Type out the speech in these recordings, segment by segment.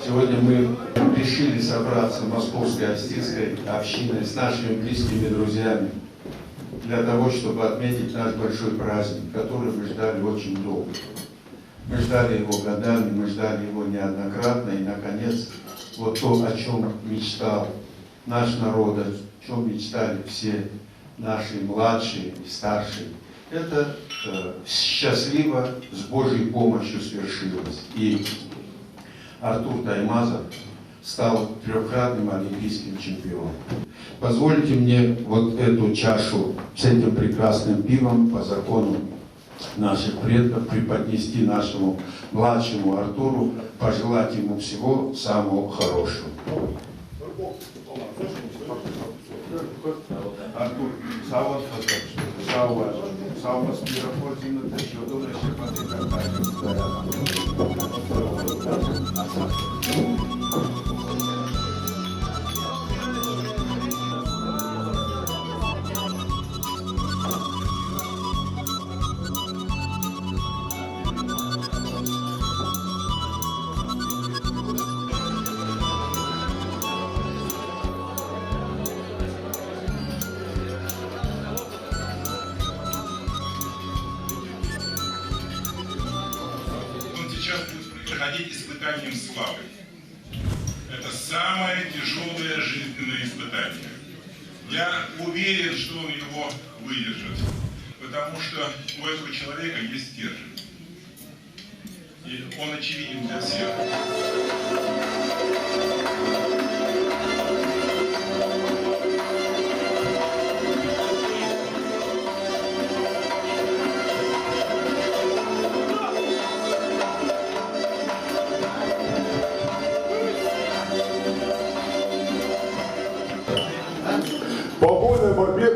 Сегодня мы решили собраться московской астирской общиной с нашими близкими друзьями для того, чтобы отметить наш большой праздник, который мы ждали очень долго. Мы ждали его годами, мы ждали его неоднократно, и, наконец, вот то, о чем мечтал наш народ, о чем мечтали все наши младшие и старшие, это счастливо, с Божьей помощью свершилось. И Артур Таймазов стал трехкратным олимпийским чемпионом. Позвольте мне вот эту чашу с этим прекрасным пивом по закону наших предков преподнести нашему младшему Артуру, пожелать ему всего самого хорошего. Артур, проходить испытанием славы. Это самое тяжелое жизненное испытание. Я уверен, что он его выдержит, потому что у этого человека есть стержень. И он очевиден для всех.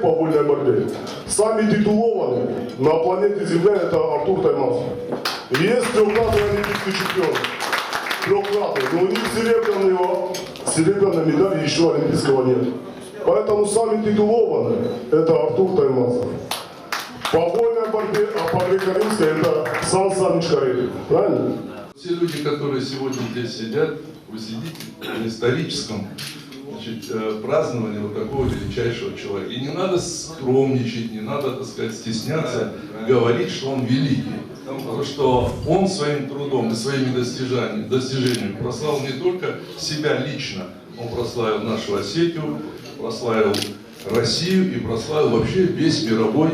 По вольной борьбе. Сами титулованные на планете Земля — это Артур Таймазов. Есть трехкратный олимпийский чемпион. Трехкратный. Но у них серебряной медали еще олимпийского нет. Поэтому сами титулованные — это Артур Таймазов. По вольной борьбе, а по греко-римской — это Сан Саныч Карелин. Правильно? Все люди, которые сегодня здесь сидят, вы сидите на историческом празднование вот такого величайшего человека. И не надо скромничать, не надо, так сказать, стесняться говорить, что он великий. Потому что он своим трудом и своими достижениями прославил не только себя лично, он прославил нашу Осетию, прославил Россию и прославил вообще весь мировой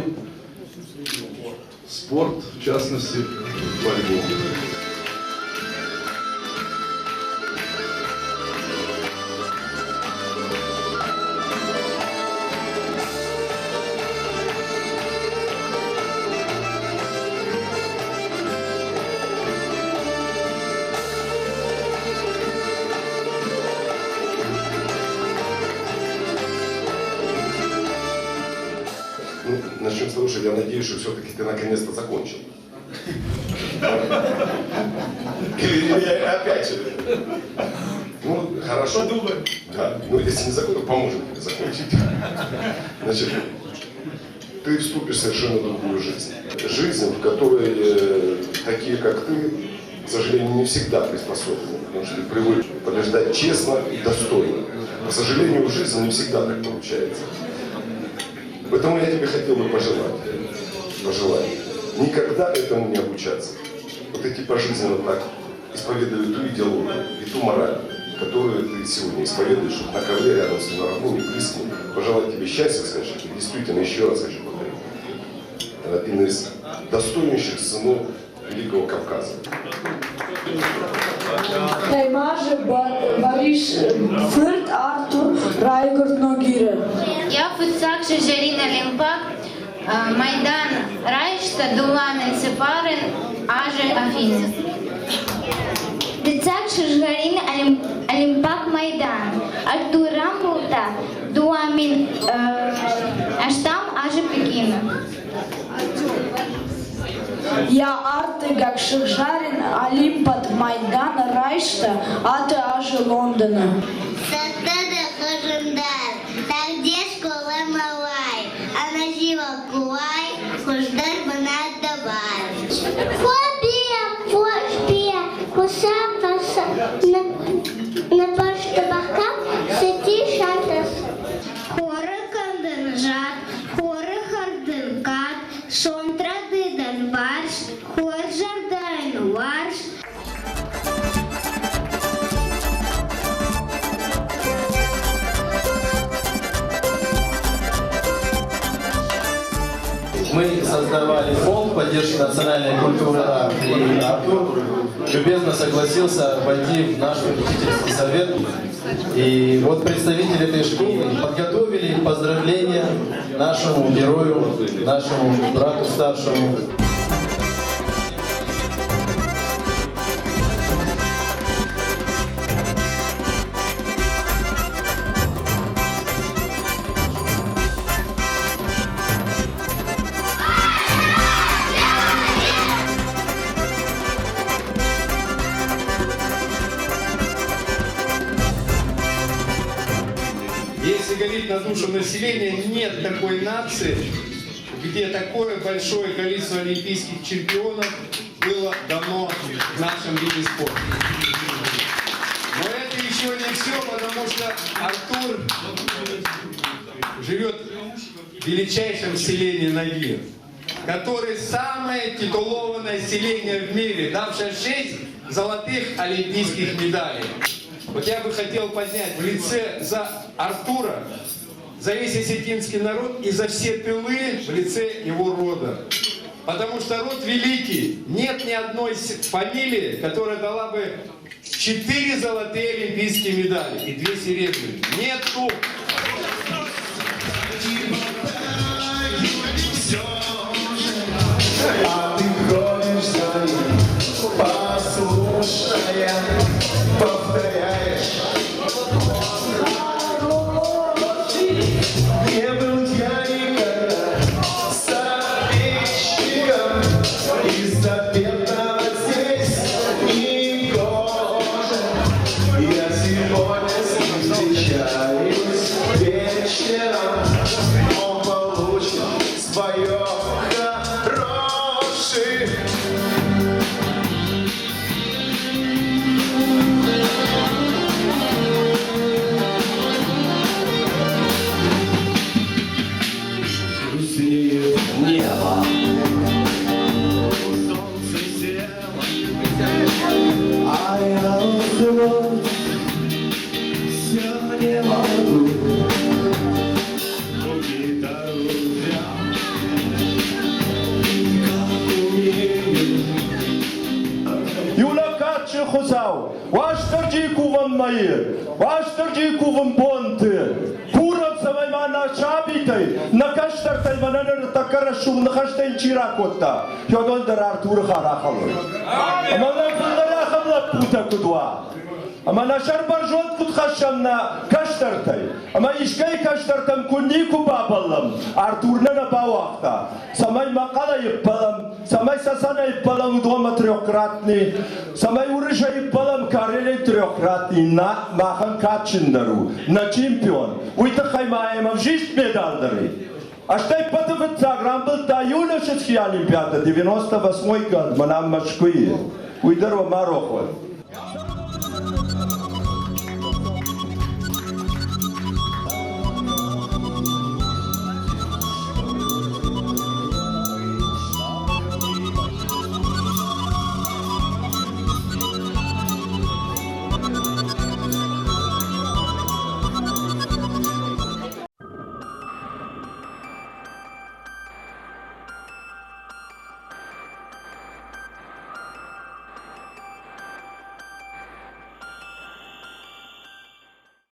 спорт, в частности, борьбу. Начнем с того, что я надеюсь, что все-таки ты наконец-то закончил. Или опять же. Ну, хорошо. Подумай. Да. Ну, если не закончил, поможем тебе закончить. Значит, ты вступишь в совершенно другую жизнь. Жизнь, в которой такие, как ты, к сожалению, не всегда приспособлены. Потому что ты привык побеждать честно и достойно. К сожалению, в жизни не всегда так получается. Поэтому я тебе хотел бы пожелать никогда этому не обучаться. Вот эти пожизненно так исповедуют ту идеологию и ту мораль, которую ты сегодня исповедуешь, чтобы на ковре рядом с твоими родными, близкими, пожелать тебе счастья, скажи, и действительно еще раз хочу повторить. Один из достойнейших сынов Великого Кавказа. Хаймаже Борис Фырт Артур Райгорд Ногире. Я Фыцак Шежерин Олимпак, Майдан Райшта Дуланен Сепарен Аже Афины. Фыцак Шежерин Олимпак Майдан, Артур Рамбулта Дуамин Аштам Аже Пекина. Я Арты Гакшихжарин Олимпат Майдан Райшта Аты Аже Лондона. Саттада хожундар, там где школа малай, а на жива кулай, хождар банат давай. Фобия, кусапаса, на паштабака, сети шантас. Хоры кандыржат, хоры хардынкат, шонтрады дарбарш, хор жардан варш. Мы создавали фонд поддержки национальной культуры и Артур любезно согласился войти в наш попечительский совет. И вот представители этой школы подготовили поздравления нашему герою, нашему брату старшему. Если говорить на душу населения, нет такой нации, где такое большое количество олимпийских чемпионов было дано в нашем виде спорта. Но это еще не все, потому что Артур живет в величайшем селении Нагир, которое самое титулованное селение в мире, давшее 6 золотых олимпийских медалей. Вот я бы хотел поднять в лице за Артура, за весь осетинский народ и за все тылы в лице его рода. Потому что род великий. Нет ни одной фамилии, которая дала бы 4 золотые олимпийские медали и 2 серебряные. Нету. А ты ходишь за ним, послушная, повторяешь. Не был я никогда советчиком из запретного здесь не гоже. Я сегодня с ним встречаюсь вечером, он получит свое хорошее. Небо, солнце село, а я уснуть все не могу. Гитару взял, как умею. Юлакачы хусау, ваштарджи куван майы, ваштарджи куван бонты. Курам самаймана шабитай, накаштартай мананер такарашул нахаштайн чиракотта. Йодондар Артур харахалы. Амана фундарахамла пута кудва. Амана шарбаржот кудхашамна каштартай. Ама ишкай каштартам куннику бабалам. Артурна на бавахта. Самай макала иппалам, самай сасана иппалам удома трехкратный, самай урыша иппалам карелей трехкратный на махан качиндару, на чемпион. Уйта хаймаема в жизнь медальдары. А что и потом Заграм был та юношеская олимпиада, 98-й год, манам Москвы. Уйдарва Марохва.